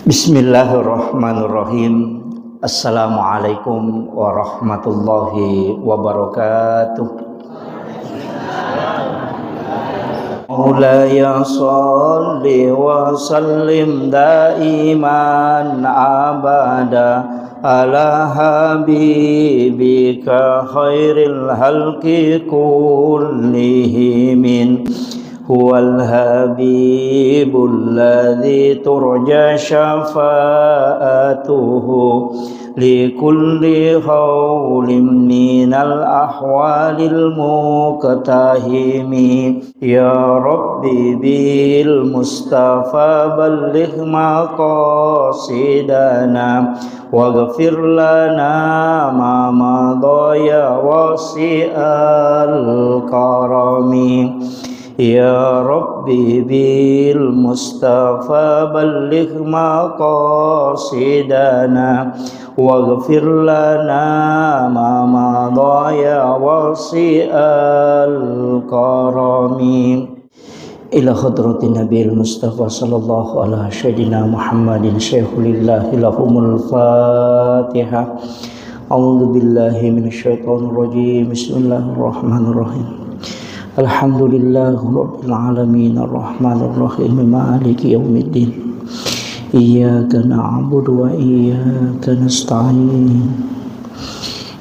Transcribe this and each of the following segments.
Bismillahirrahmanirrahim. Assalamualaikum warahmatullahi wabarakatuh. Maulaya sholli wa sallim daiman abada ala habibika khairil halqi kullihim. Huwal habibul ladzi turja syafa'atuhu likulli khawlim minal ahwalil muqtahimi. Ya Rabbi bil Mustafa balligh maqasidana waghfir lana ma madaya wasi'al karami. Ya Rabbi bil Mustafa balligh maqasidana waghfir lana ma madaya wasi'al karami. Ila hadratin Nabil Mustafa sallallahu ala sayyidina Muhammadin syaikhulillah lahumul Fatihah. A'udzu billahi minasyaitonir rajim. Bismillahirrahmanirrahim. Alhamdulillahi rabbil alamin arrahmanir rahim maliki yaumiddin. Iyyaka na'budu wa iyyaka nasta'in.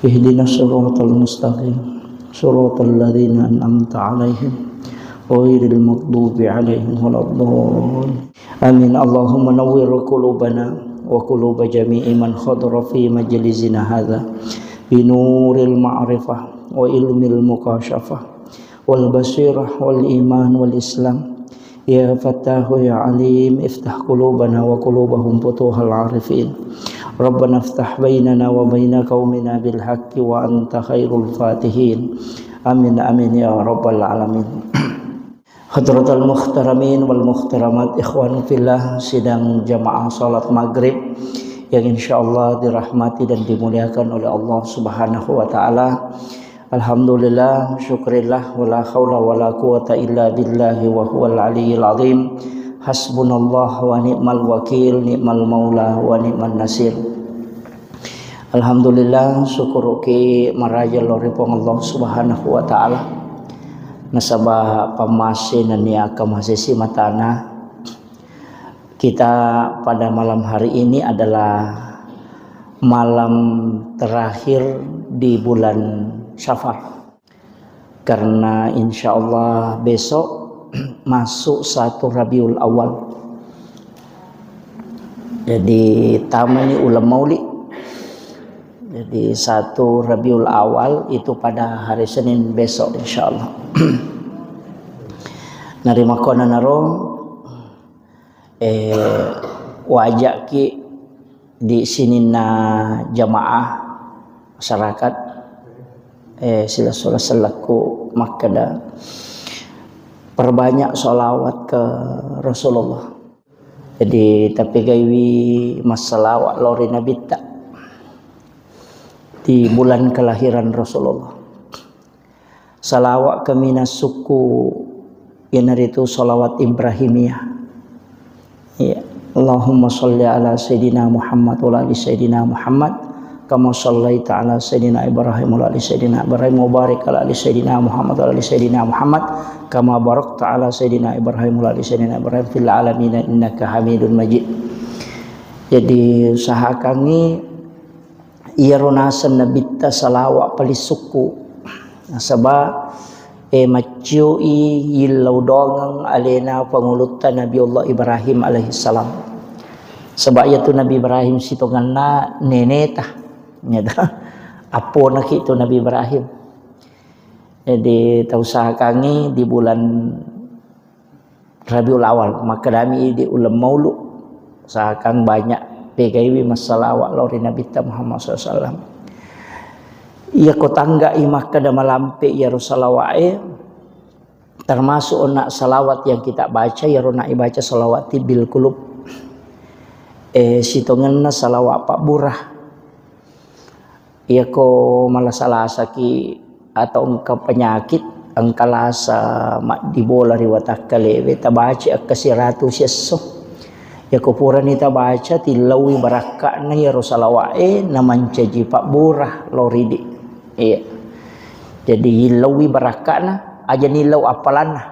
Ihdinas siratal mustaqim siratal ladzina an'amta 'alaihim ghairil maghdubi 'alaihim waladdallin. Amin. Allahumma nawwir qulubana wa quluba jami'i man hadara fi majlisina hadza bi nuril ma'rifah wa ilmil mukasyafah wal basirah wal iman wal islam. Ya Fattahu ya Alim iftah qulubana wa qulubahum futuhal arifin. Rabbana iftah bainana wa baina qaumina bil haqqi wa anta khairul fatihin. Amin amin ya rabbal alamin. Hadratal muhtaramin wal muhtaramat, ikhwan fillah, sidang jamaah salat maghrib yang insyaallah dirahmati dan dimuliakan oleh Allah Subhanahu wa taala. Alhamdulillah, syukrillah, wala haula wala quwata illa billahi wa huwal aliyyil azim. Hasbunallah wa ni'mal wakil, ni'mal maula wa ni'man nasir. Alhamdulillah, syukur uki marajal loripong Allah Subhanahu wa ta'ala. Nasabah pamasin dan niaka masisi matana. Kita pada malam hari ini adalah malam terakhir di bulan Syafar, karena insya Allah besok masuk 1 Rabiul Awal. Jadi tamani ulam maulid. Jadi 1 Rabiul Awal itu pada hari Senin besok insya Allah. Narima kona naro wajak ki di sini na jamaah masyarakat sila selaku makada perbanyak sholawat ke Rasulullah. Jadi tapi gaiwi masalawat lori Nabi tak di bulan kelahiran Rasulullah. Salawat ke minas suku yang itu sholawat Ibrahimiyah. Ya, Allahumma sholli ala sayyidina Muhammad wa ala sayyidina Muhammad kama shallaita ala sayyidina Ibrahim wa ala sayyidina Ibrahim wa barik ala sayyidina Muhammad wa ala sayyidina Muhammad kama barakta ala sayyidina Ibrahim wa ala sayyidina Ibrahim fil alamin innaka Hamidun Majid. Jadi usaha kami ia ronasan nabita salawat palisuku nasaba maciui yilau dongang alena pangulutan Nabi Allah Ibrahim alaihi salam. Sebab itu Nabi Ibrahim sitonganna nenetah nyata apo nak itu Nabi Ibrahim. Jadi tausaha kami di bulan Rabiul Awal maka kami di ulam maulud usahakan banyak PKIW masalawat lori Nabi Muhammad SAW. Ia kotangga imah kada malampe ya Rasulullah termasuk nak salawat yang kita baca ya rona ibaca salawat bil kulub sitonganna salawat Pak Burah. Ia ko malah saki atau engkau penyakit angkalasa mak dibola riwatak kalewe tabaci akasiratu syesso Ya kupura nita baca tilawi barakakna ya rosalawae namancaji pak burah loridi. Iya. Jadi lawi barakakna aja nilau apalanna.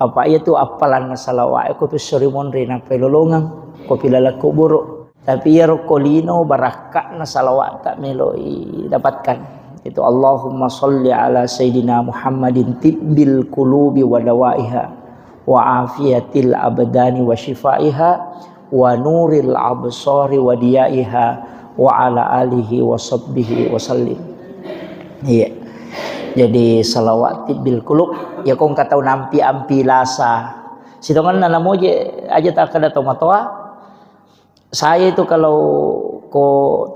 Apa ia tu apalanna salawat ko pisorimon rina pelolongang ko pilala kuburu. Tapi ya rokolino barakakna salawat tak meloi dapatkan. Itu Allahumma sholli ala sayyidina Muhammadin tibbil qulubi wa dawaiha wa afiyatil abdani wa shifaiha wa nuril absari wa diyaiha wa ala alihi wa sahbihi wa sallim. Iya. Jadi salawat tibbil qulub ya kong katau nampi ampi lasa. Sitongan nana moje aja tak kada tomatoa. Saya itu kalau ko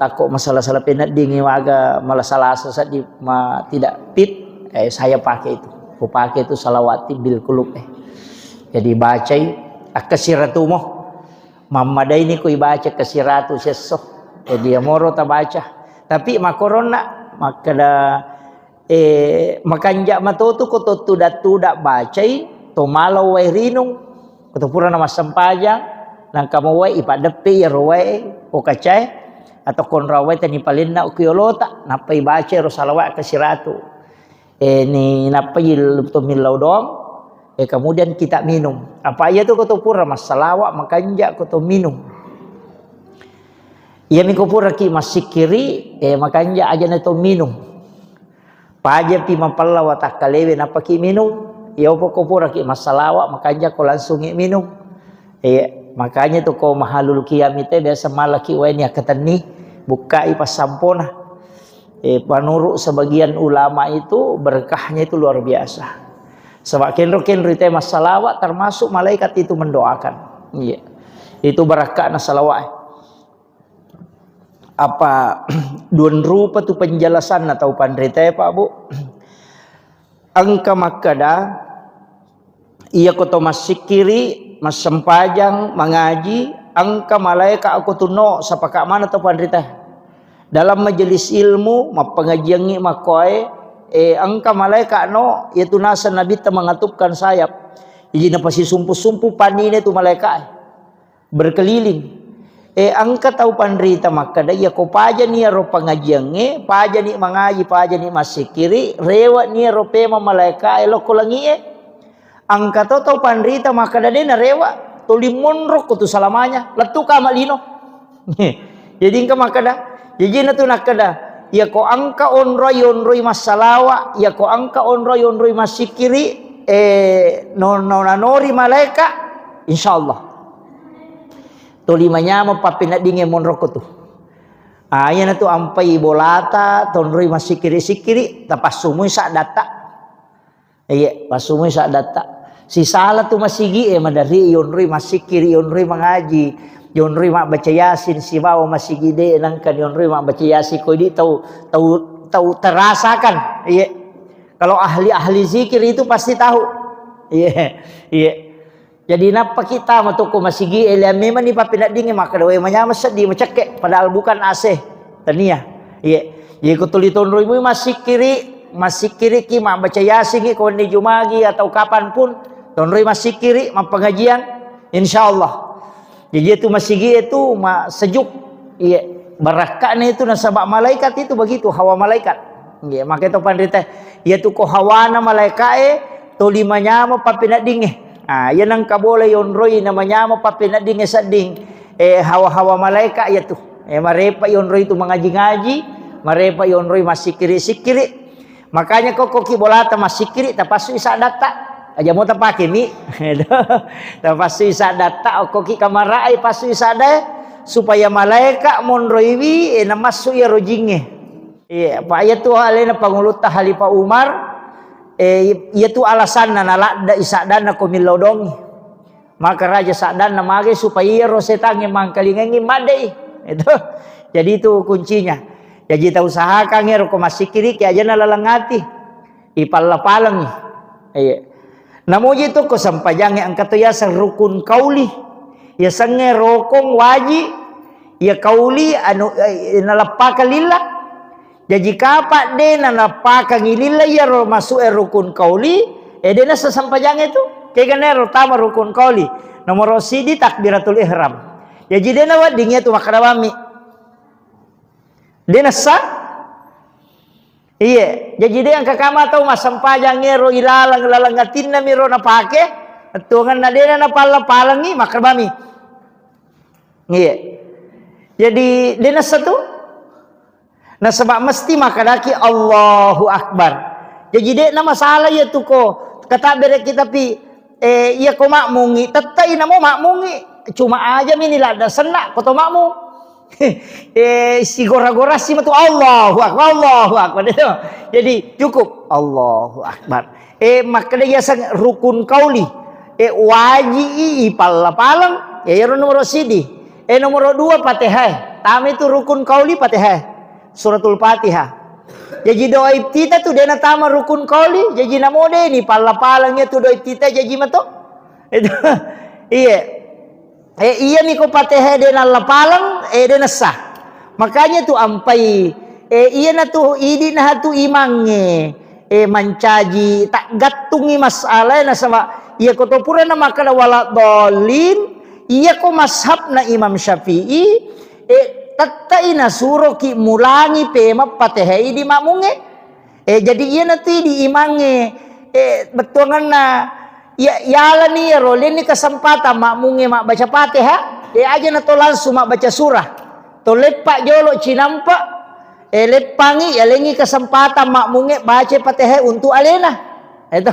takut masalah-salah penat dingin waga malah salah sesat di tidak fit saya pakai itu. Ku pakai itu salawat tibbil qulub Jadi baca akasiratu mo. Mamada ini ku baca kasiratu sesoh. Jadi moro ta baca. Tapi makorona makada makanja matotu ko tudak baca to malau wai rinung ko pura nama sampajang nang kamu wai ipadepi ya roe o kacai atau kon rawe tani palinna ukiolota napai baca ro salawat kasiratu ni napai to milau dong kemudian kita minum apa ia tu ko pura masalawat makanja ko to minum ia mi ko pura ki masikiri makanja aja na to minum paja pi mapalla wa takalewe napa ki minum ya opo ko pura ki masalawat makanja ko langsung minum makanya tu ko mahalul kiamite biasa malaki waini akatani bukai pas sampona panurut sebagian ulama itu berkahnya itu luar biasa sebab kenro itu masalawat termasuk malaikat itu mendoakan itu barakahna salawat apa duan rupa tu penjelasan atau pandrita Pak Bu angka makada ia koto masikiri mas sempajang mengaji angka malaikat aku tuno sapaka mana tu pandrita dalam majelis ilmu mapengajiangi makoe angka malaikat no yaitu nasa nabi ta mengatupkan sayap jadi pasti sumpu panine tu malaikat berkeliling angka tahu pandrita makada ya ko paja ni ro pengajiangi paja ni mengaji paja ni masikiri rewat ni ro pema malaikat lo kolangi angka tahu pandrita makada dena rewa tuli monrok tu salamanya letu ka malino jadi angka makada jadi natu nakada ya ko angka onroi masalawa ya ko angka onroi masikiri nonori malaika insyaallah tuli manyama papina dinge monrok tu aya natu ampai bolata tonroi masikiri tapasumui sak data pasumui sak data si salah tu masigi madari yonroi masikiri yonroi mengaji yonroi mak baca yasin si bawa masigi de nangkan yonroi mak baca yasin ko di tahu terasakan kalau ahli zikir itu pasti tahu jadi napa kita matuko masigi memang ni papinat dingin maka dewe manyama sedih macake padahal bukan asih tania jadi ko tuli tonroi mu masikiri ki mak baca yasin ki ko ni jumagi atau kapan pun tonroi masikiri mak pengajian insyaallah jadi itu masigi itu sejuk barakahnya itu nasabak malaikat itu begitu hawa malaikat maka itu pandrita yaitu ko hawana malaikat tolimanya mo papinat dingin yan ang kabole yonroi namanya mo papinat dingin sading hawa malaikat yaitu marepa yonroi itu mengaji-ngaji marepa yonroi masikiri makanya kok kibolata masikiri tapasu isa data aja mau tapake mi tapasu isa data koki kamarai pasu isa deh supaya malaikat monroiwi namasu ya rojinge pa ayatu halena panguluta Khalifah Umar itu alasan nalada isa dana komilodongi maka raja sadana mage supaya rosetange mangkalingengi madai itu jadi itu kuncinya jadi ta usahakan ngero ko masikiri ki aja nalalangati ipalla-palang namuji itu ko sampajange angkat ya rukun kauli ya sange rokong waji ya kauli anu nalapaka lillah jadi kapak de nalapaka ngilillah ya masuk rukun kauli dena sasampajange itu kegana utama rukun qauli. Nomor sidi takbiratul ihram. Ya jadi na wadingnya tu makadawami. Dia nasa. Iya, jadi dia yang kakama tahu masampajang ngero ilalang ngatin na miro na pake. Tuangan na dia na palangi makadawami. Iya. Jadi dia nasa tu. Nah sebab mesti makadaki Allahu Akbar. Jadi dia na masalah ya tu ko. Kata bere kita pi iya ko makmungi, tatai na mo makmungi. Cuma aja minilah ada senak koto makmu. Si gora-gora si matu Allahu Akbar itu. Jadi cukup Allahu Akbar. Maka dia sang rukun qauli. Waji palang. Ya nomor sidi. Nomor 2 Fatihah. Tami itu rukun qauli Fatihah. Suratul Fatihah. Jadi doa ibtita tu dia natama rukun qauli. Jadi namo de ni palangnya tu doa ibtita jadi mato. Itu. Iya. Iya ni ko Fatihah dia na palang dia nasah. Makanya tu ampai iya na tu idi na tu imange mancaji tak gatungi masalah na sama iya ko to pura na makana wala dolin iya ko mashab na Imam Syafi'i tatai na suro ki mulangi pema Fatihah di mamunge jadi iya nanti di imange betuangan na ya yala ni rolin ni kesempatan makmunge mak baca Fatihah aja na to langsung mak baca surah to lepak jolo cinampa lepangi ya lengi kesempatan makmunge baca Fatihah untuk alena itu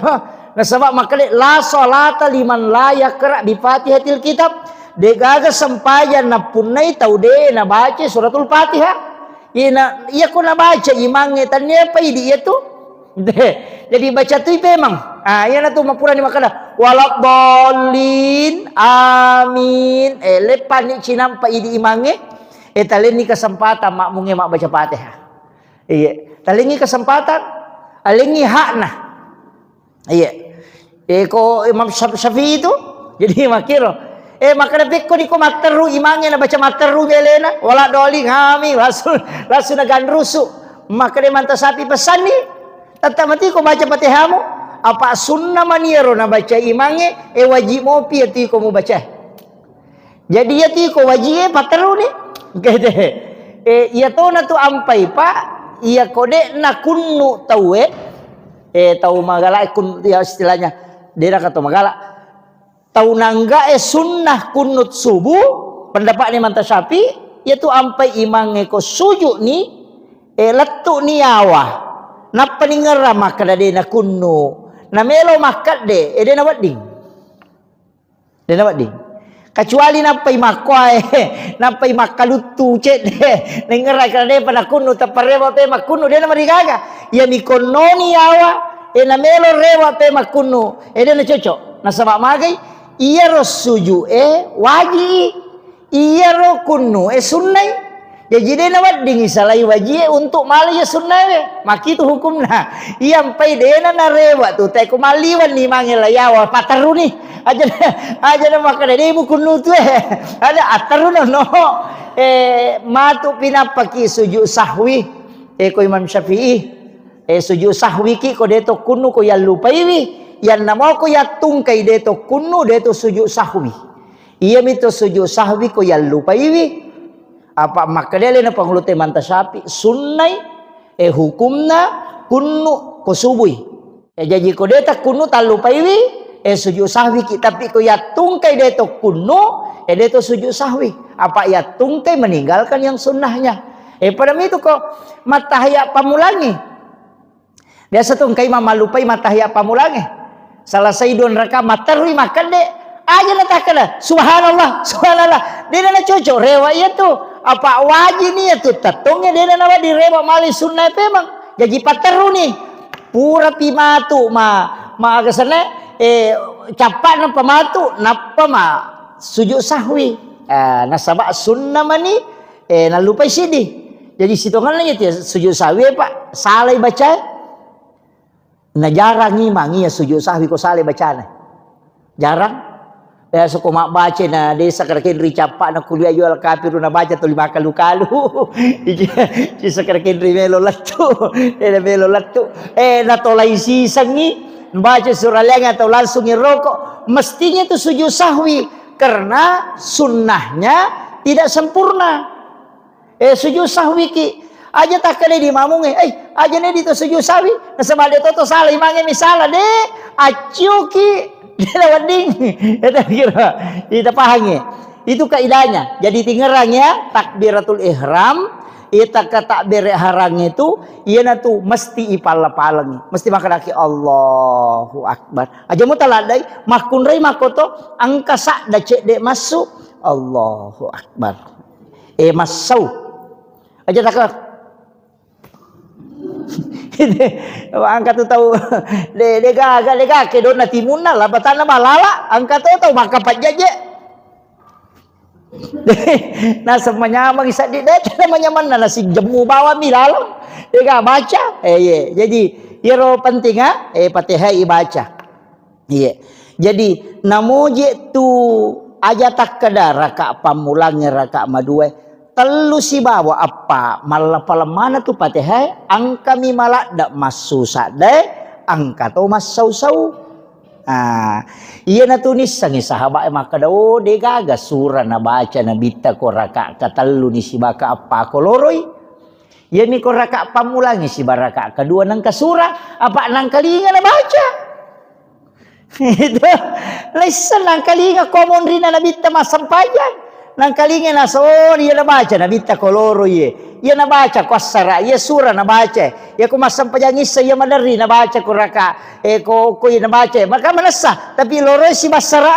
nah sebab makanya la salata liman la yaqra bi Fatihatil kitab degaga sempayan na punai tau de na baca suratul Fatihah. Iya ko na baca imange tanya apa idi itu. Jadi baca tu memang. Iya na tu mapura ni makana walak dolin amin. Lepan ni cinampa idi imange. Talen ni kesempatan makmunge mak baca Fatihah. Iya, talengi kesempatan alengi hak nah. Iya. Ko Imam Syafi'i itu jadi makiro maka dapat ko di ko materu imange na baca materu belena wala doli ngami langsung na gandrusu maka de manta sapi pesan ni tata mati ko baca Fatihahmu apa sunnah maniero na baca imange wajib mo pi ti ko mo baca jadi ya ti ko wajib materu ni kete iya to na tu ampai pa iya kode na kunnu tawe tau magala kun ya istilahnya dia kata magala tau nangga sunnah kunut subuh pendapat ni manta Syafi yaitu ampai imange ko sujud ni letuk ni awah napa ni ngera maka de na kunnu na melo makat de de na wading de na wading kecuali napai makwai napai makalutu cet de ngera kada de pada kunnu tapareva pe makunnu de na marigaga ya mikononi awah na melo rewa pe makunnu de na cocok na sama magai iya ro suju wajib iya ro kunnu sunnah jadi dia nawat dingi salai wajib untuk mali ya sunnah maki tu hukumna iya ampai dena na rewa tu te ko maliwan ni mangela yawa pataru ni aja na makana de mu kunnu tu ada ataru no matu pinapaki suju sahwi ko Imam Syafi'i suju sahwi ki ko de to kunnu ko ya lupai wi yang nama ko ya tungkai deto kunu deto sujud sahwi iya mito sujud sahwi ko ya lupa iwi apa makadele na panglute manta Syafi sunnai hukumna kunu ko subui jadi ko deta kunu tak lupa iwi sujud sahwi ki tapi ko ya tungkai deto kunu deto sujud sahwi apa ya tungkai meninggalkan yang sunnahnya pada itu ko matahya pamulangi biasa tungkai mama lupai matahya pamulangi salah saidon raka matarwi makan de aja natakana subhanallah dia na cocok rewa iya tu apa wajib ni tu tatongnya dia na wadi rewa mali sunnah memang jadi pataru ni pura pimatu ma kesana capak na pamatu napa ma sujud sahwi nasabak sunnah mani na lupa sidi jadi sitongan lagi tu sujud sahwi pak salai baca na jarang ngimangi ya sujud sahwi ko sale bacana jarang ya so ko mak baca na desa karakin ricapak na kuliah jual kapiru na baca to lima kalu ci sakarakin ri melo lattu melo lattu na tolai sisang ni baca surah lain atau langsung ngerokok, mestinya itu sujud sahwi karena sunnahnya tidak sempurna. Sujud sahwi ki aja tak kena di mamung aja nih itu sujud sahwi nasabah dia toto salah imangnya misalnya deh acu ki dia lewat ding kita kira kita pahami itu kaidahnya. Jadi tinggerangnya takbiratul ihram ita ka takbir harang itu ieu tuh mesti ipal-palang mesti makadaki Allahu akbar aja mu taladai makun rei makoto angka sak da cek dek masuk Allahu akbar masau aja tak angkat tu tahu de gaga ke dona timuna lah batana balala angkat tu tahu maka pajaje nah semuanya mangisa di dek namanya mana nasi jemu bawa milal dega baca jadi iro penting Fatihah baca jadi namoje tu aja tak kada raka pamulangnya raka madue telu si bawa apa malah mana tu Fatihah angka mi malak dak masu sade angka tu masau-sau iya na tunis sangi sahabat maka do de gaga surah na baca na bita ko raka katelu ni si baka apa ko loroi iya mi ko raka pamulangi si baraka kedua nang kasura apa nang kalinga na baca itu lesan nang kalinga komon rina na bita masampajan nang kalinga na so iya na baca na bita ko loroi iya na baca ko asara iya surah na baca ya ko masampajan isa iya madari na baca ko raka ko iya na baca maka manasa tapi loroi si basara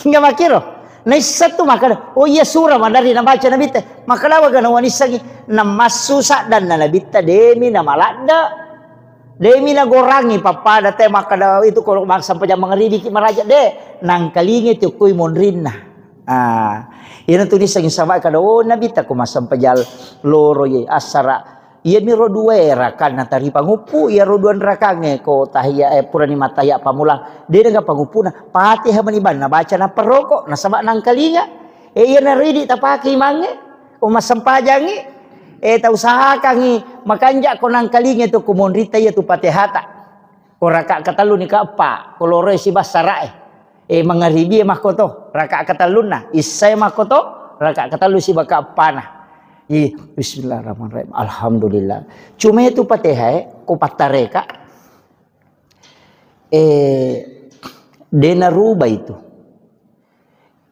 hingga makiro na isa tu maka oh iya surah madari na baca na bita maka lawa gana wanisa na masusa dan na bita demi na malada demi na gorangi papada te maka itu ko masampajan mangribi ki maraja de nang kalinga tu kuy monrinna ina tulis sang sama kada nabita ko masampajal loro ye asara iya mi ro due raka na tari pangupu iya ro duan rakange ko tahiyya purani mataya pamulang de nga pangupuna Fatihah maniban na baca na perokok na sama nang kalinga iya na ridi tapaki mange o masampajangi ta usahakangi makanja ko nang kalinga to kumonrita ya tu Fatihah ta ko raka katalu ni ka apa ko loro si basara mangaribi makoto raka kataluna isai makoto raka katalu si baka panah bismillahirrahmanirrahim alhamdulillah cuma itu Fatihah ko patareka dena ruba itu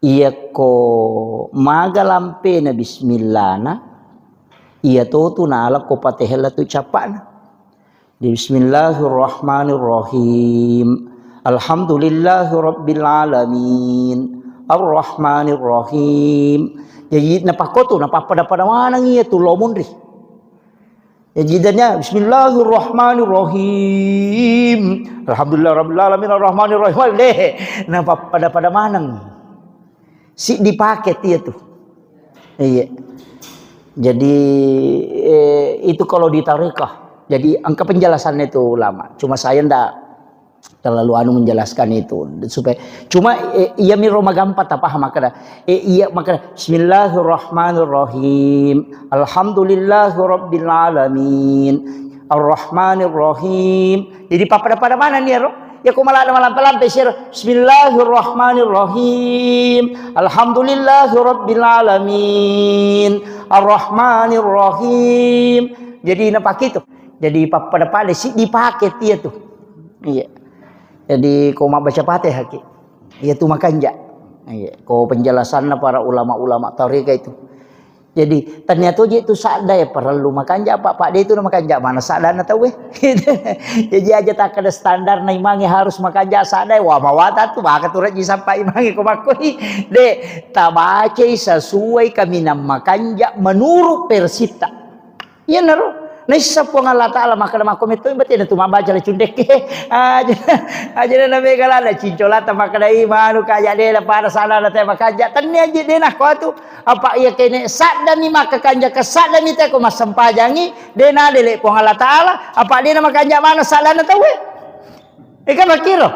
iya ko magalampe na bismillah na iya to tunala ko Fatihah tu capana bismillahirrahmanirrahim alhamdulillahi rabbil alamin arrahmanir rahim jadi napakoto napapada mana ngiya tu lomondri jadi danya bismillahirrahmanirrahim alhamdulillah rabbil alamin arrahmanir rahim deh napapada manang si dipakai dia tuh iya jadi itu kalau di tarekah jadi angka penjelasannya itu lama cuma saya ndak terlalu menjelaskan itu supaya cuma iya mi roma gampat apa makna iya makna bismillahirrahmanirrahim alhamdulillahirabbil alamin arrahmanir rahim jadi pada mana nih ro ya ko malam lampe bismillahirrahmanirrahim alhamdulillahirabbil alamin arrahmanir rahim jadi napak itu jadi pada si dipakai dia tuh iya jadi kau mau baca Fatihah ki ya tu makanja kau penjelasannya para ulama-ulama tarekat itu jadi ternyata itu sada ya perlu makanja pak dia itu makanja mana sada na tahu jadi aja tak ada standar na imangi harus makanja sada wah mawata tu maka turut sampai imangi ko makoi de tabaca sesuai kami nam makanja menurut persita ya naro nisa po nga Allah Ta'ala makadama komito imbati na tumabaca na cundek aja na namegala na cincholata makadai manu kaya nila para sana na tayo makanja tani aja din ako ato apa iya kene sada mi makakanja ka sada mi tayo kumasampajangi din na dili po nga Allah Ta'ala apa din na makanja mana sada na tawe ika makiro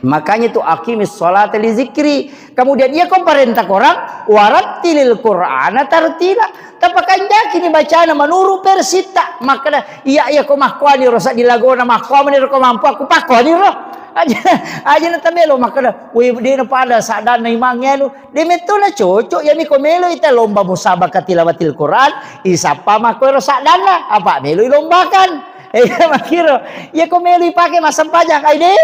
Makanya itu aqimis sholata li zikri. Kemudian ia perintah orang warattilil qur'ana tartila. Tapakan kini bacaan menurut persita. Maka iya ko makwani rosa dilagona makwani ro ko mampu aku pakoni ro. Aja na tamelo maka we di na pada sadana imangnya lu. Di meto na cocok ya mi ko melo ita lomba musabaqah tilawatil Qur'an. Isapa mako ro sadana apa melo lombakan. Makiro ya ko melo ipake masam pajang ai de.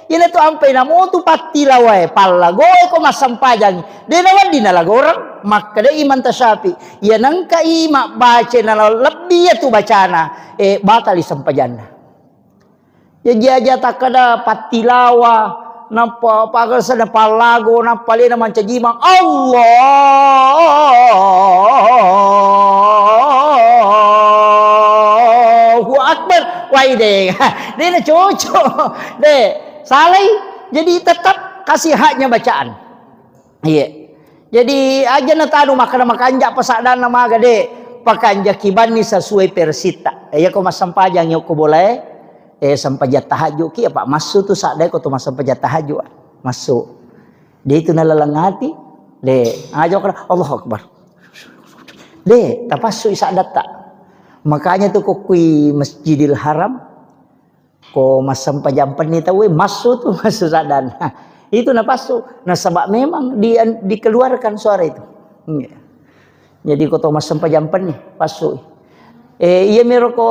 Ina tu ampai na mo tu patilawai palagoy ko masampajang de nawan di nalagorang maka de iman tasyafi ya nangka ima baca na lebih tu bacana batali sampajanna ya jaja takada patilawa napa pagal sana palago napa le na mancajimang Allahu akbar waide de na cocok de salai, jadi tetap kasih haknya bacaan. Iya. Jadi aja na tanu makanja pasadana nama gade pakanja kibani sesuai persita. Ya ko masampajang yo ko boleh sampajat tahajud ki apa masuk tu sadai ko tu masampajat tahajud masuk. Dia itu nalalangati de aja ko Allahu akbar. De tapasu isadat tak. Makanya tu ko kui Masjidil Haram ko masampajampan ni tahu masuk tu masuk sadan. Itu napasu. Nah sebab memang dikeluarkan suara itu. Jadi ko to masampajampan ni pasuk. Iya mero ko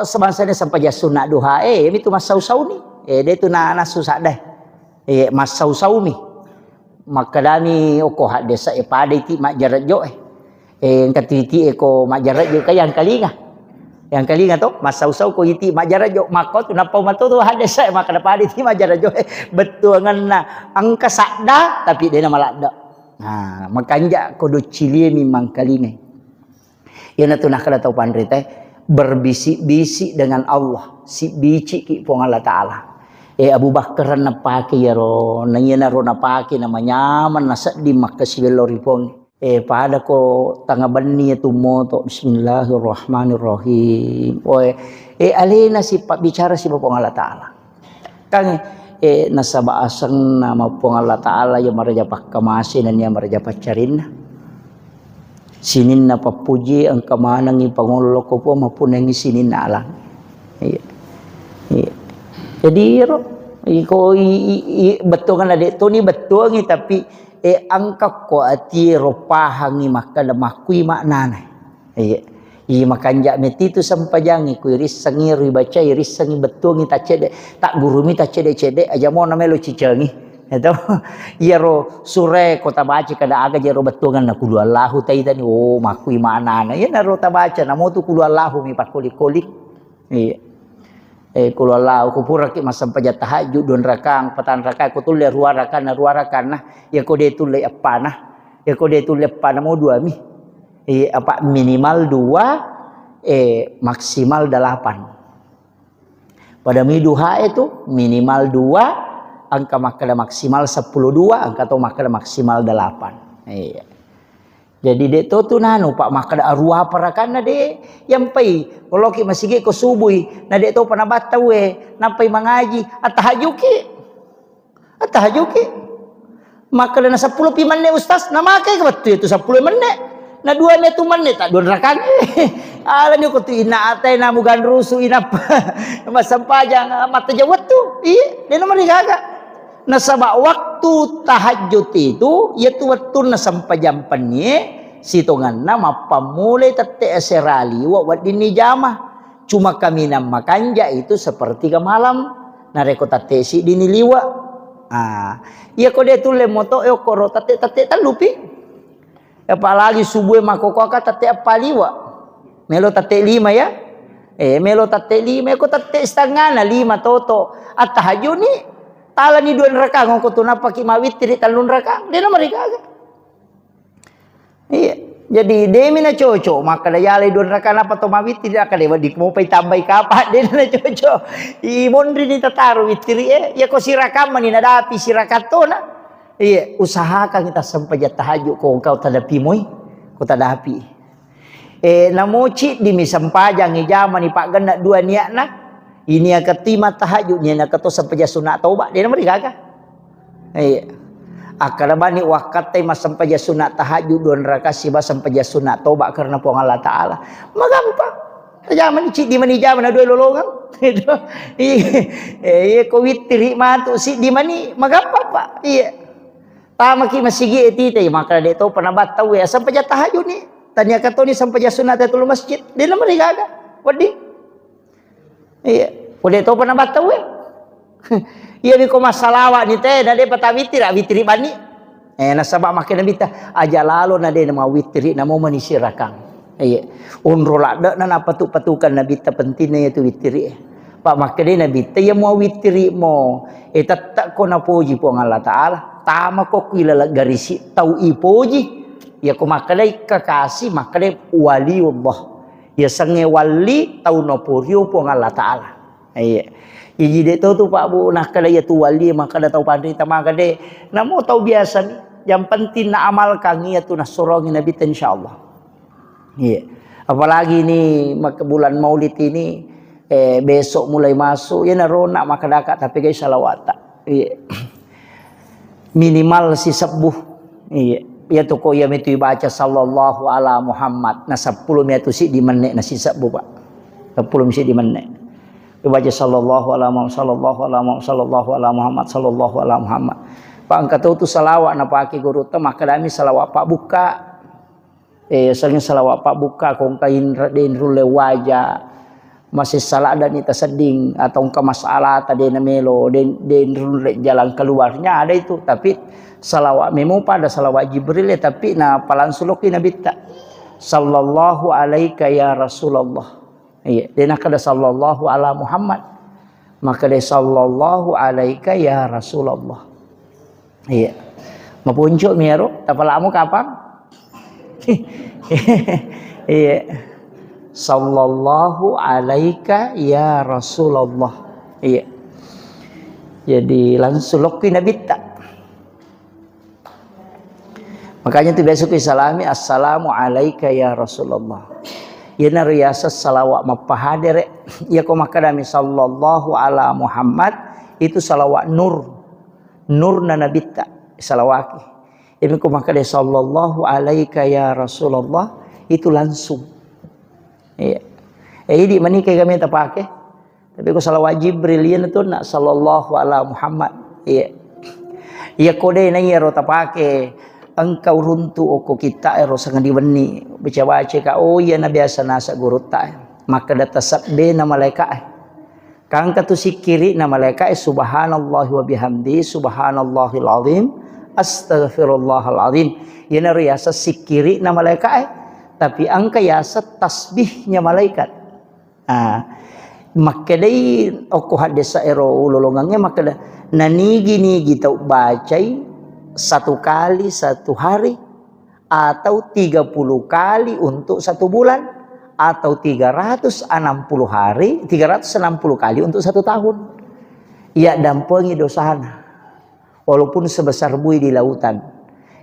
sebangsanya sampaja sunat duha. Itu masau-sau ni. Dia tu na nasu sadai. Masau-sau mi. Maka dami oko hak desa pada iti mak jarat jo. Katiti ko mak jarat jo kayang kalinga. Yang kali ngato masau-sau ko iti majara jo mako tu napau mato tu hade sai maka dapat iti majara jo betul ngana angka sakda tapi dia nama lakda. Nah makanja kudu cilie memang kalingai. Yana tu nak kada tau pandri teh berbisik-bisik dengan Allah si bici ki pong Allah taala. Abu Bakar napake ya ro nanyana ro napake namanya man nasa di Makkah sibelori pong. Pada ko tanga bani tu moto bismillahirrahmanirrahim. Alena si pak bicara si Bapa Allah Taala. Kang nasaba asang nama Bapa Allah Taala yang maraja pakkamasi dan yang maraja pacarin. Sinin na papuji ang kamanang ipangulo ko po mapunang sinin na alang. Jadi ko betul kan adik tu ni betul ni tapi angka ko ati ropahangi maka lemah kui maknana. Makanja meti tu sampajangi ku iris sangi ribaca iris sangi betul ni tak cede tak guru mi tak cede aja mau namelo cicangi. Itu iya ro sure ko tabaca kada aga jero betul kan kulu Allahu tai tani makui maknana. Ya naro tabaca namo tu kulu Allahu mi pakolik-kolik. Kulo Allah ku pura ki masam pajat tahajud don rakang patan rakang ku tulle ruar rakan nah ya ko de tulle apa nah ya ko de tulle apa nah mau dua mi apa minimal 2 maksimal 8 pada mi duha itu minimal 2 angka makada maksimal 10 2 angka atau makada maksimal 8 iya. Jadi dek tu nanu pak makada arwah parakana de yang pai kalau ki masih ko subuh na dek tu pana batawe napai mangaji atahajuki makada na 10 pi menit ustaz na makai betul itu 10 menit na 2 menit tu menit tak don rakan ala ni ko tu ina atai na mugan rusu ina masampajang mata jawat tu dia nomor gaga na sabak waktu tahajud itu yaitu waktu na sampajampannya sitongan nama pamulai tete serali wat dini jamah cuma kami nama kanja itu seperti ke malam nareko tete si dini liwa iya ko dia tu le moto koro tete talupi apalagi subuh makokoka tete apa liwa melo tete 5 ya melo tete 5 ko tete setengah na 5 toto at tahajud ni tala ni 2 rakang ko tu napa ki mawit tri talun rakang dia nomor gaga. Iya, jadi demi na cocok maka dayalay 2 rakang apa to mawit tidak kada di mo pay tambay kapat dia na cocok. Mondri ni tataro witri ya ko sirakam ni nadapi sirakato na. Iya, usahakan kita sampai tahajud ko kau tadapi moy, ko tadapi. Namoci di misampajang ijama ni pak ganda 2 niat na. Ini yang ketima tahajud ni nak to sampai sunat taubat dia nomor gaga. Iya. Akala bani wakatai masam paja sunat tahajud 2 rakaat si basam paja sunat tobat karena puang Allah Taala. Magampang. Zaman ci di mani zaman ada lolongan. Itu. Iya ko witri matu si di mani magampang Pak. Iya. Tama ki masigi etite maka de to panabat tahu ya sampai paja tahajud ni. Tanya kato ni sampai paja sunat atul masjid. Dia nama ni gaga. Wadi. Iya. Ode to panabat tahu ya. Iya biko masalawat ni teh nade pata witri bani nasabak makin bita aja lalu nade nama witri namo manisir rakang iya unrola dak nana patukan nabi ta pentingnya itu witri pak makin nabi ta ya mau witri mo tak ko na puji po Allah Taala tama ko kilala garisi tau ipoji ya ko makalay kakasi makalay wali Allah ya sange wali tau no puryo po Allah Taala iya. Jadi dia tahu tu Pak Bu nak kada ya tu wali maka dah tahu pandai tamaka de. Namo tahu biasa ni. Yang penting nak amalkan ya tu nak sorongi Nabi insyaallah. Iya. Apalagi ni bulan Maulid ini besok mulai masuk ya nak maka dakat tapi guys salawat. Iya. Minimal si sebuh. Iya. Ya tu ko ya metu baca sallallahu ala Muhammad. Na 10 metu si di menit na si sebuh Pak. 10 mesti di menit. Baca sallallahu ala Muhammad sallallahu ala Muhammad sallallahu ala Muhammad sallallahu ala Muhammad. Pak angkat tu salawat na paki guru ta maka dami salawat Pak buka. Sering salawat Pak buka kong kain den rule wajah. Masih salah dan ita seding atau ke masalah tadi na melo den rule jalan keluarnya ada itu tapi salawat memo pada salawat Jibril ya tapi na palan suluki nabi ta sallallahu alaika ya Rasulullah. Iya, dia nak ada sallallahu ala Muhammad. Maka dia sallallahu alaika ya Rasulullah. Iya. Mapunjuk miaro, tapalamu kapan? Iya. Sallallahu alaika ya Rasulullah. Iya. Jadi langsung lokki nabi tak. Makanya tu besok salami assalamu alaika ya Rasulullah. Ya nariyasa salawat mapahadir ya ko makadami sallallahu ala Muhammad itu salawat nur na nabi ta salawaki ini ko makade sallallahu alaika ya Rasulullah itu langsung iya di manika kami ta pake tapi ko salawat Jibril ya tu nak sallallahu ala Muhammad iya ko de na yero ta pake engkau runtu oko kita ero sangat diweni baca-baca ka oh ya na biasa nasa guru ta maka data sabde na malaikat kang katu sikiri na malaikat subhanallahi wa bihamdi subhanallahil azim astaghfirullahal azim ya na riasa sikiri na malaikat tapi angka yasa tasbihnya malaikat maka dai oko hadisa ero ulolongangnya maka nanigi tau bacai 1 kali 1 hari atau 30 kali untuk 1 bulan atau 360 hari 360 kali untuk 1 tahun ia dampengi dosana walaupun sebesar bui di lautan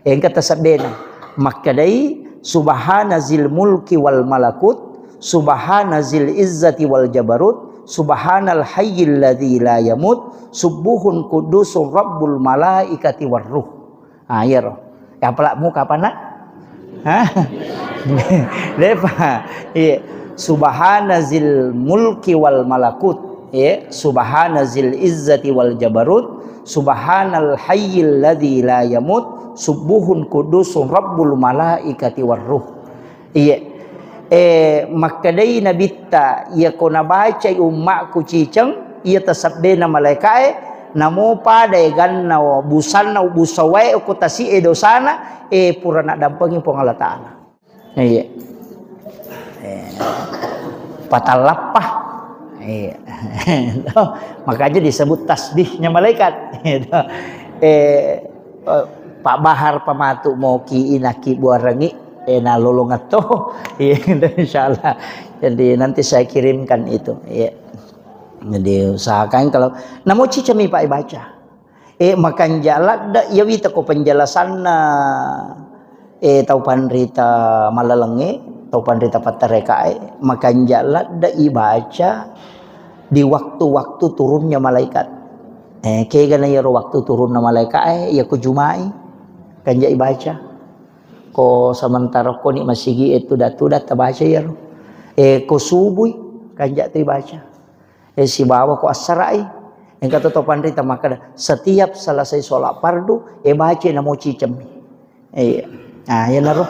yang kata sabdena makadai subhanazil mulki wal malakut subhanazil izzati wal jabarut subhanal hayyil ladzi la yamut subuhun kudusur rabbul malaikati warruh. Ya roh. Ya pelak muka apa nak? Lepa. Iya. Subhanazil mulki wal malakut. Iya. Subhanazil izzati wal jabarut. Subhanal hayyil ladzi la yamut. Subuhun kudusur rabbul malaikati warruh. Iya. Makadai nabita ia kona baca ummakku ciceng ia tasabdena malaikat namo pada ganna busanna busawai ko tasi dosana purana dampengi pong Allah Taala iya patalapah iya makanya disebut tasbihnya malaikat Pak Bahar pamatu mau ki inaki buarangi na lolongat to iya insyaallah jadi nanti saya kirimkan itu iya jadi usahakan kalau namo cicami Pak baca makan jalan da ya wita ko penjelasan tau pandrita malalenge tau pandrita patareka makan jalan da ibaca di waktu-waktu turunnya malaikat Kaya na yaro waktu turun na malaikat ya ko jumai kanja ibaca. Ko sementara ko ni masigi itu datu-dat baca yaro. Ko subuh kanja tu baca. Si bawa ko asrai. Yang kata topan rita maka setiap selesai sholat fardu baca namo cicem. Ya naro.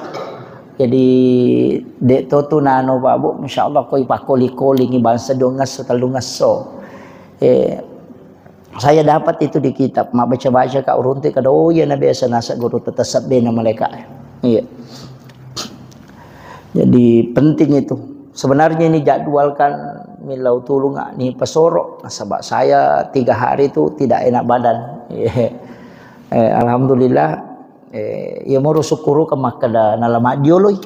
Jadi dek tu nano babu insyaallah ko ipakoli-koli ngiban sedongas talungas so. Saya dapat itu di kitab, mak baca-baca kak urunti kada ya na biasa nasa guru tetap bena mereka. Iya. Jadi penting itu. Sebenarnya ini jadwalkan milau tulung ni pesoro. Sebab saya 3 hari itu tidak enak badan. Alhamdulillah. Ya mau syukuru ke makada nalama dioloi.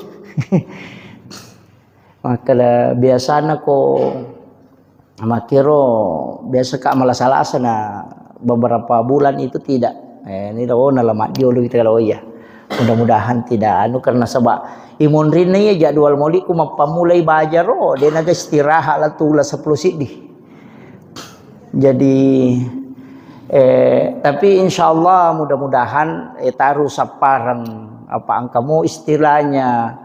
Makada biasana ko makiro biasa kak malah salah sana beberapa bulan itu tidak. Ini nalama dioloi kita kalau ya. Mudah-mudahan tidak karena sebab imun rina ya jadwal moli ku mapamulai bajar dia naga istirahat lah tulah 10 sidih. Jadi tapi insyaallah mudah-mudahan taruh saparan apa angkamu istilahnya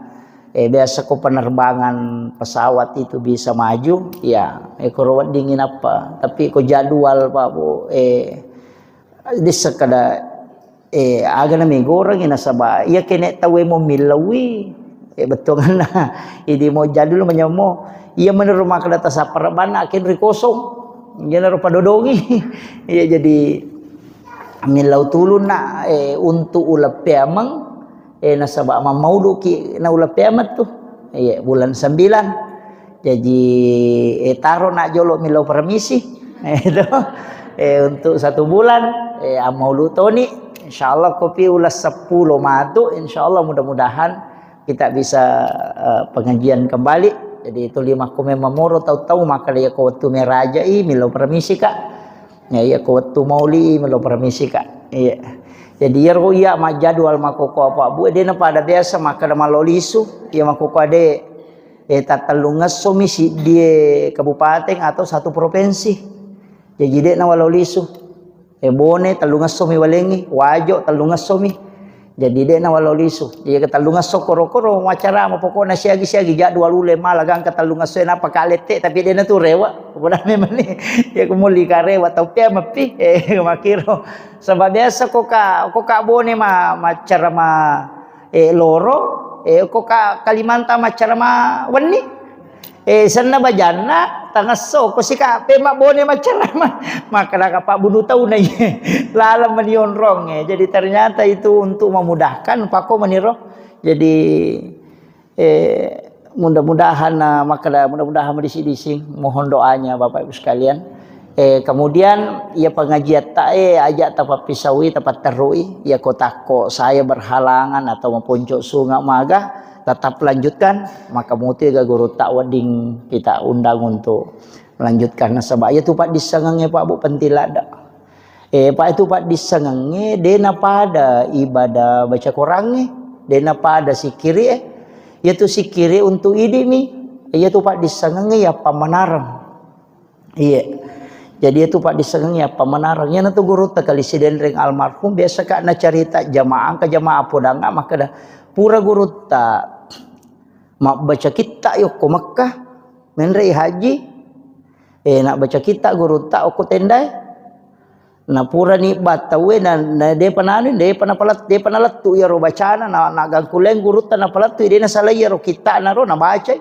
biasa ko penerbangan pesawat itu bisa maju ya korowat dingin apa tapi ko jadwal Pak Bu di sekada aga na minggu orang ina sabah iya kene tawe mo milawi betul na idi mo jadul menyamo iya menurut maka data saparban akin rikosong iya na padodongi iya jadi milau tulun na untuk ulap piamang nasaba mamaudu ki na ulap piamat tuh iya bulan 9 jadi taro nak jolo milau permisi itu untuk 1 bulan amaulu toni insyaallah kopi ulas 10 matu insyaallah mudah-mudahan kita bisa pengajian kembali. Jadi itu 5 kome mamoro tahu-tahu maka dia ko waktu merajai milau permisi kak. Ya ko waktu mauli milau permisi kak. Iya. Jadi yaro ya ma jadwal makoko apa bu dia pada biasa maka malolisu ya makoko ade tatalungas somisi dia kabupaten atau 1 provinsi. Jadi dia na walolisu bone talungas somi walengi wajo talungas somi jadi dia na walolisu jadi talungas so koro-koro wacara mo pokona siagi-siagi jadwal ule malagang katalungas so na pakalete tapi dia na tu rewa bukan memang ni ya kumuli ka rewa tau pia mapi makiro sebab biasa ko ka bone macara ma loro ko ka Kalimantan macara ma wani sana bajana tangaso ko sika pema bone macarama maka Pak bunuh tahu na lala menionrong jadi ternyata itu untuk memudahkan pako meniro jadi mudah-mudahan mudah-mudahan disi-disi mohon doanya Bapak Ibu sekalian kemudian ya pengajian ajak tapak pisawi tapak terui ya kotako saya berhalangan atau mempuncuk sungai maga tetap lanjutkan maka muti guru tak wading kita undang untuk melanjutkan nasabah ya tu Pak disangenge Pak Bu pentilada Pak itu Pak disangenge dena pada ibadah baca Quran dena pada sikiri ya tu sikiri untuk ini nih ya tu Pak disangenge ya pamanarang iya jadi itu Pak disangenge ya pamanarang ya tu guru tak kali siden ring almarhum biasa kak na cerita jamaah ke jamaah podanga maka dah pura guru tak mak baca kita yuk ko Makkah menrei haji nak baca kita guru tak ko tendai na pura ni batawe na de pananu de panapalat de panalatu ya ro bacana na gangkuleng guru ta na palatu de na salaya ro kita na ro na baca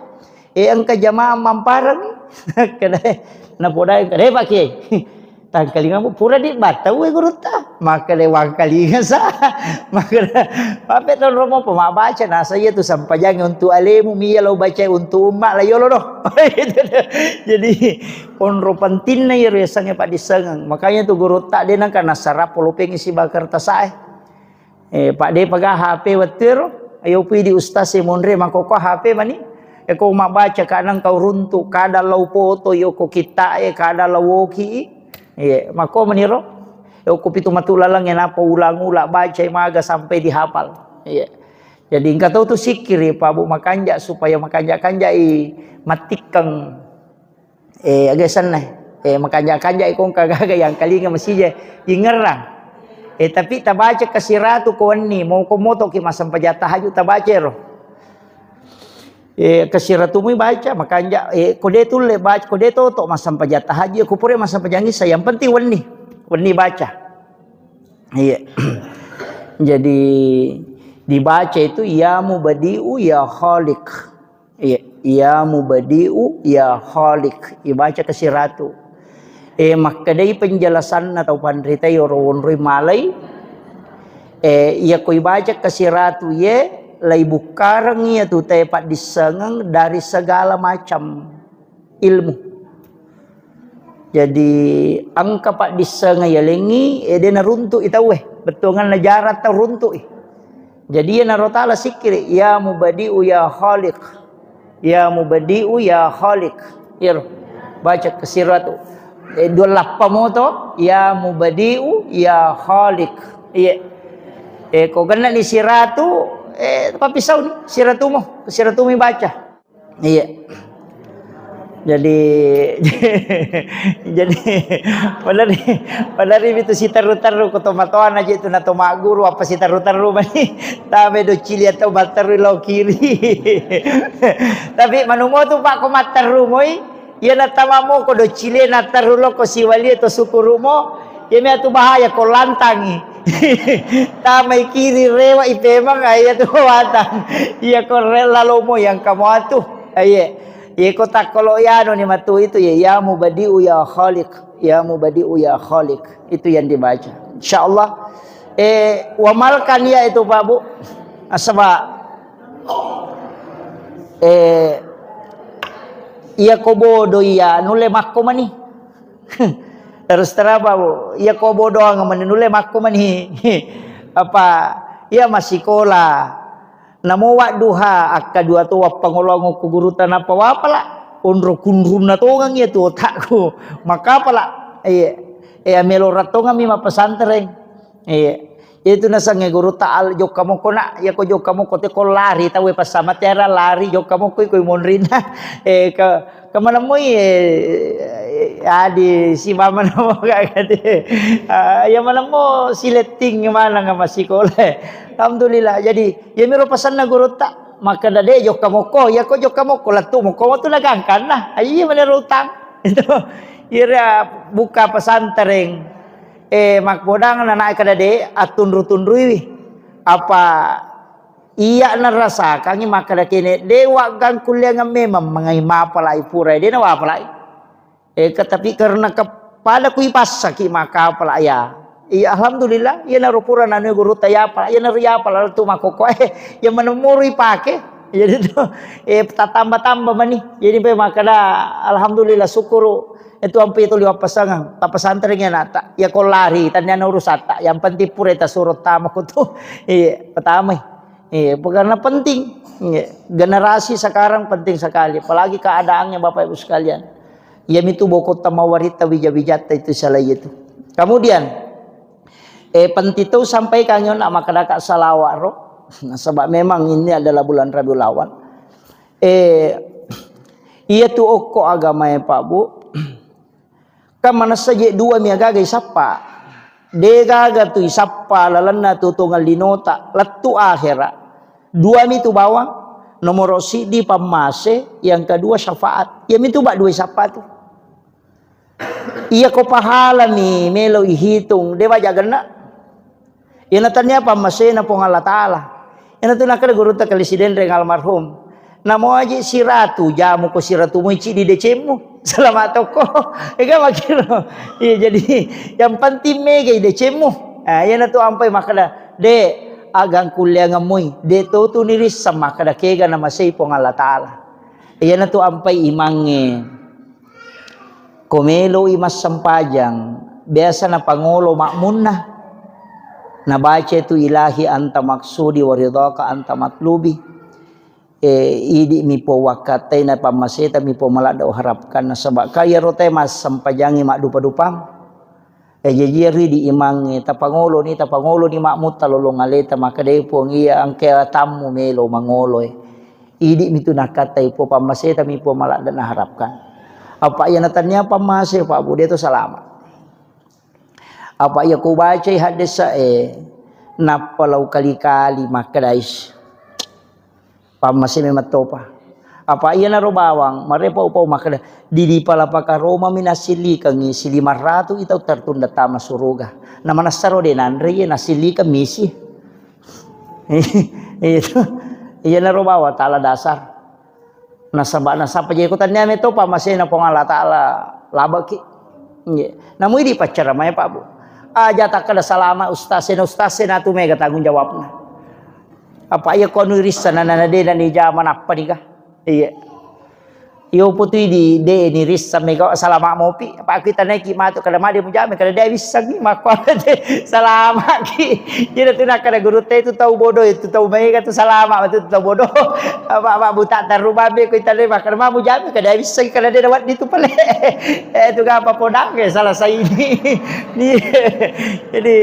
angka jamaah mamparang kada na podai kada Pak Kiai tang kalingan pura di batawe guru ta maka de wang kalingan sa maka apa tu romo pema baca nah saya tu sampai jangan untuk alemu mia lo baca untuk umat lah yo lo jadi konro penting na ya sange Pak disengang makanya tu guru tak dia nang kana sarap polopeng isi bakar tasai Pak de paga HP wetir ayo pi di ustaz monre makoko HP mani ko mak baca kadang kau runtuk kada lau foto yo ko kita kada lau woki iya, mako meniro. Kopi tu matulalang yang apa ulang-ulang baca maga sampai dihafal. Iya. Jadi engkau tahu tu sikir Pak Bu makanja supaya makanja-kanja matikang agak sana Makanya ikong kagaga yang kalinga masih ingerang. Tapi tabaca kasiratu ko ni mau komoto ki masam pajata haju tabaca ro. Kasiratu mo baca makanya kode tu le baca kode to masam pajata haji aku pure masam pajangi saya yang penting wani baca. Jadi dibaca itu ya mubadi'u ya khaliq. Ya mubadi'u ya khaliq. Dibaca kasiratu. Makadai penjelasan atau pandritai orang malai. Ia koi baca kasiratu ye lai bukarang ia tu tepat disengang dari segala macam ilmu. Jadi angka pak disengang ya lengi dia naruntuk itawe betongan najarat teruntuk. Jadi ya narotala sikir ya mubadi'u ya khaliq. Ya mubadi'u ya khaliq. Ya baca kasiratu. Dua lappa moto ya mubadi'u ya khaliq. Iya. Kau kena ni siratu papisau ni siratu mi baca. Iya. Jadi pada itu si taru-taru ko tomatoan aja itu na toma guru apa si taru-taru mani tabe do cili atau bataru lo kiri. Tapi manumo tu pak ko mataru moi ya na tamamo ko do cili na taru lo ko siwali to sukurumo ya me atu bahaya ko lantangi. Tamay kiri rewa ipemang ay atu watang. Iya ko relalo mo yang kamu atu. Aye. Iko takolo yano ni matu itu ya mubadi'u ya khaliq. Ya mubadi'u ya khaliq. Itu yang dibaca. Insyaallah wamalkan ya itu Pak Bu. Asaba iya ko bodo iya nule makko mani. Terus terapa Bu, iya ko bodo ang manule makko mani. Apa iya masih sekolah. Namo wa duha akka dua tu pangolong ku guru tanah pawapala onro kunrum na tongang ya tu otakku maka pala melo ratonga mi mapasantren itu nasange guru taal jok kamu kona ya ko jok kamu kote ko lari tawe pas sama tiara lari jok kamu ko monrina ke mana mo di si mama namo kagade ya mana mo sileting mana nga masikole. Alhamdulillah. Jadi ya miro pasan na guru tak maka dade jok kamu ko ya ko jok kamu ko latu mo ko tu nagangkan nah ayi mana utang itu ira buka pesantren makbodang na naik kadade atun rutundrui apa iya narasa kangi maka kene dewa gang kuliah memang mengai mapalai pura dia na wapalai tapi karena kepada kui pasaki maka pala ya iya alhamdulillah ya narupura nanu guru tayapa ya naria pala tu makoko ya menemuri pake jadi tu tambah mani jadi pe maka alhamdulillah syukur itu ampe itu liwat pasangan ta pesantrennya nata ya ko lari tanya urusata yang penting pura ta surut tamaku tu pertama karena penting generasi sekarang penting sekali apalagi keadaannya Bapak Ibu sekalian ya itu boko tamawarita wijat-wijata itu salah itu kemudian penting itu sampai kanyon nak makadaka salawaro nah, sebab memang ini adalah bulan Rabiul Awal iya tu oko agama ya Pak Bu kamana saja dua miagaga isapa degaga tu isapa lalana tu tunggal dinota letu akhirat dua mi tu bawang nomor sidi pamase yang kedua syafaat ya mi tu bak dua isapa tu iya ko pahala mi melo ihitung dewa jagana ina tanya pamase na pong Allah Taala ina tu nakada guru ta kalesiden reng almarhum namo aji siratu jamu ko siratu mo ici di decemu selamat toko ega makiro iya jadi yang penting mega di decemu ya na tu ampai makada de agang kuliah ngamoy de to tu niris sama kada kega na masay pong Allah Taala iya na tu ampai imange komelo imas sampajang biasa na pangulo makmun na baca itu ilahi anta maksudi waridhaka anta matlubi idi mi po wakatay na pamaseta mi po malada harapkan na sabak kaya rote mas sampajangi mak dupa-dupang jejiri di imangi tapangulo ni makmut talolong aleta makadai po iya ang kaya tamu melo mangolo idi mi tu nakatay po pamaseta mi po malada na harapkan Apa ia natanya apa masih Pak Bu dia tu selamat. Apa ia ku baca hadis napalau kali-kali makadais. Masih memang topa. Apa ia naro bawang marepa upau makada di pala paka Roma minasili kangi sili maratu itau tertunda tama suruga. Nama nasaro de nandre ia nasili ka misi. Itu ia naro bawa taala dasar. Nasaba nasapa je ikutan niame topa masih na pongala taala labaki. Namu di pacara maya Pak Bu. Aja tak kada salama ustasen atu mega tanggung jawabna. Apa ia konu risan nana de dan di zaman apa nih kah? Iya. Yo putui di de ni risan mega salama mopi. Apa kita naik matu kada made mujame kada dia bisa gi makwa de salama ki. Jadi tu nak kada guru teh itu tahu bodoh itu tahu mega tu salama itu tahu bodoh. Apa buta terubah be kita de makar ma mujame kada bisa kada dia dapat itu pale. Tu apa podang ke salah saya ini. Jadi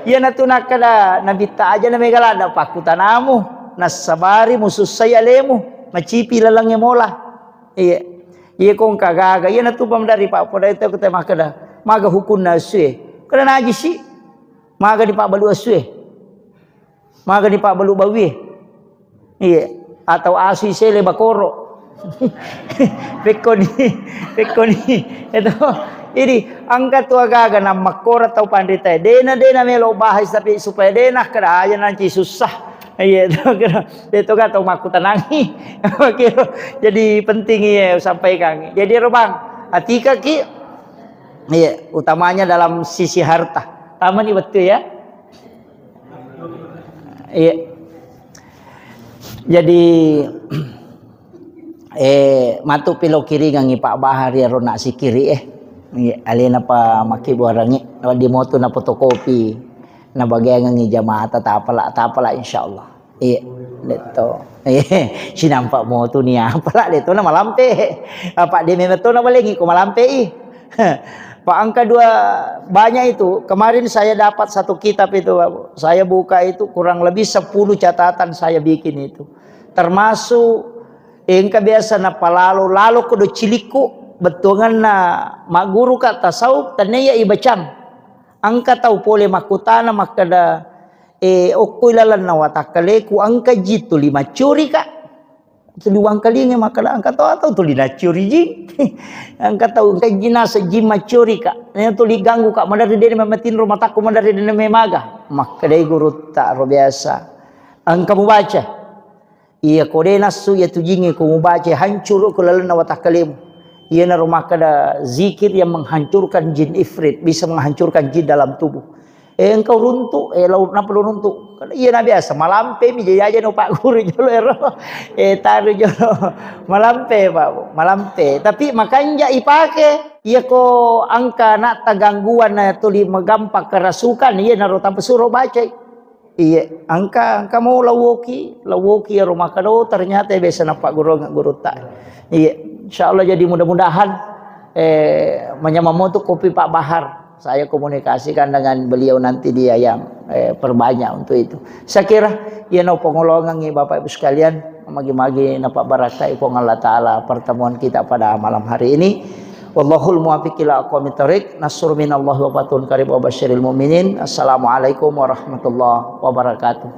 ia natuna kada nabita aja na mega lada pakutanamu nasabari musus saya lemu macipi lalangnya mola. Iya kong kagaga iya natupam dari Pak Poda itu kita makada maga hukun nasue kada najis si maga di Pak balu asue maga di Pak balu bawi iya atau asu sele bakoro pekoni itu ini angkat tu agaga na makora tau pandita dena melo bahas tapi supaya dena kada aja nanti susah. Iya itu kan tahu maku tenangi. Jadi penting ya sampaikan. Jadi Robang, atika ki iya utamanya dalam sisi harta. Taman ini betul ya. Iya. Jadi matu pilo kiri ngangi Pak Bahar ya rona si kiri alena pa maki buarangi di moto na fotokopi na bagay ngangi jamaah ta apala insyaallah. Iya leto. Sinampak mo tu ni apala leto na malampe. Apa dia memang tu na balengi ko malampe Pak angka 2 banyak itu. Kemarin saya dapat satu kitab itu, saya buka itu kurang lebih 10 catatan saya bikin itu. Termasuk engka biasa na palalo lalo kudu ciliku betungan na maguru ka tasawuf taneya ibacang. Angka tahu pole makutana makada okuilalan na watakale ku angka jitu 5 curi ka. Tuliwang kalinge makala angka tahu tuli na curi ji. Angka tahu angka jinasa jima curi ka. Nya tuli ganggu ka madari dene mamatin rumah takku madari dene memaga. Makada guru tak biasa. Angka mubaca. Iya kode nasu ya tujinge ku mubaca hancur ku lalan na watakale. Ia na rumah kada zikir yang menghancurkan jin ifrit, bisa menghancurkan jin dalam tubuh. Engkau runtuk, laut na perlu runtuk. Iya na biasa malampe mi aja no Pak Guru jolo taru jolo malampe Pak, malampe. Tapi makanya ipake, iya ko angka nak gangguan na tuli magampak kerasukan, iya na rotan pesuruh baca. Iya, angka mau lawoki ya rumah kado ternyata biasa na Pak Guru tak. Iya. Insyaallah jadi mudah-mudahan menyamamu kopi Pak Bahar. Saya komunikasikan dengan beliau nanti dia yang perbanyak untuk itu. Saya kira ya no pengolongan Bapak Ibu sekalian, magi-magi na Pak Barakai pong Allah taala pertemuan kita pada malam hari ini. Wallahul muwaffiq ila aqwamit thoriq. Nasrun minallahi wa fatun qarib wa basyiril mu'minin. Assalamualaikum warahmatullahi wabarakatuh.